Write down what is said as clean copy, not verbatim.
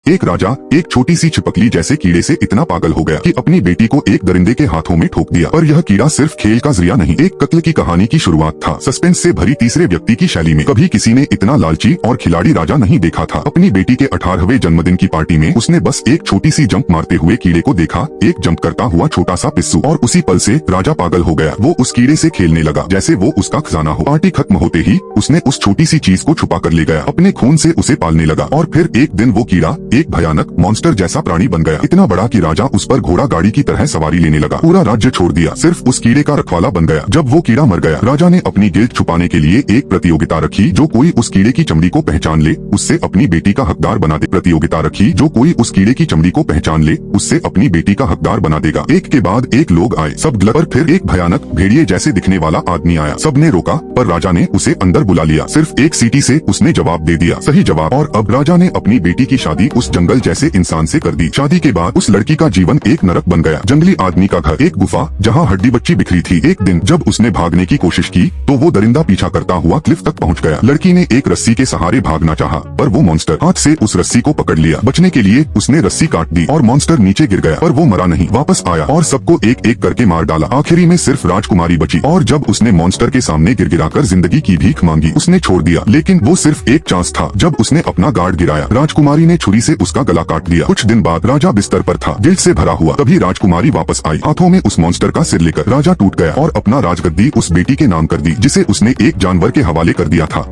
एक राजा एक छोटी सी छिपकली जैसे कीड़े से इतना पागल हो गया कि अपनी बेटी को एक दरिंदे के हाथों में ठोक दिया। पर यह कीड़ा सिर्फ खेल का जरिया नहीं, एक कत्ल की कहानी की शुरुआत था। सस्पेंस से भरी तीसरे व्यक्ति की शैली में। कभी किसी ने इतना लालची और खिलाड़ी राजा नहीं देखा था। अपनी बेटी के 18वें जन्मदिन की पार्टी में उसने बस एक छोटी सी जंप मारते हुए कीड़े को देखा, एक जंप करता हुआ छोटा सा पिस्सू, और उसी पल से राजा पागल हो गया। वो उस कीड़े से खेलने लगा जैसे वो उसका खजाना हो। पार्टी खत्म होते ही उसने उस छोटी सी चीज को छुपा कर ले गया, अपने खून से उसे पालने लगा। और फिर एक दिन वो कीड़ा एक भयानक मॉन्स्टर जैसा प्राणी बन गया, इतना बड़ा कि राजा उस पर घोड़ा गाड़ी की तरह सवारी लेने लगा। पूरा राज्य छोड़ दिया, सिर्फ उस कीड़े का रखवाला बन गया। जब वो कीड़ा मर गया, राजा ने अपनी गिल्ट छुपाने के लिए एक प्रतियोगिता रखी। जो कोई उस कीड़े की चमड़ी को पहचान ले उससे अपनी बेटी का हकदार बना दे। प्रतियोगिता रखी, जो कोई उस कीड़े की चमड़ी को पहचान ले उससे अपनी बेटी का हकदार बना देगा। एक के बाद एक लोग आए, सब गलत। पर फिर एक भयानक भेड़िए जैसे दिखने वाला आदमी आया। सबने रोका पर राजा ने उसे अंदर बुला लिया। सिर्फ एक सीटी से उसने जवाब दे दिया, सही जवाब। और अब राजा ने अपनी बेटी की शादी उस जंगल जैसे इंसान से कर दी। शादी के बाद उस लड़की का जीवन एक नरक बन गया। जंगली आदमी का घर एक गुफा जहाँ हड्डी बच्ची बिखरी थी। एक दिन जब उसने भागने की कोशिश की तो वो दरिंदा पीछा करता हुआ क्लिफ तक पहुँच गया। लड़की ने एक रस्सी के सहारे भागना चाहा, पर वो मॉन्स्टर हाथ से उस रस्सी को पकड़ लिया। बचने के लिए उसने रस्सी काट दी और मॉन्स्टर नीचे गिर गया, पर वो मरा नहीं, वापस आया और सबको एक एक करके मार डाला। आखिरी में सिर्फ राजकुमारी बची। और जब उसने मॉन्स्टर के सामने गिड़गिड़ाकर जिंदगी की भीख मांगी, उसने छोड़ दिया। लेकिन वो सिर्फ एक चांस था। जब उसने अपना गार्ड गिराया, राजकुमारी ने छुरी से उसका गला काट दिया। कुछ दिन बाद राजा बिस्तर पर था, गिल्ट से भरा हुआ। तभी राजकुमारी वापस आई, हाथों में उस मॉन्स्टर का सिर लेकर। राजा टूट गया और अपना राजगद्दी उस बेटी के नाम कर दी जिसे उसने एक जानवर के हवाले कर दिया था।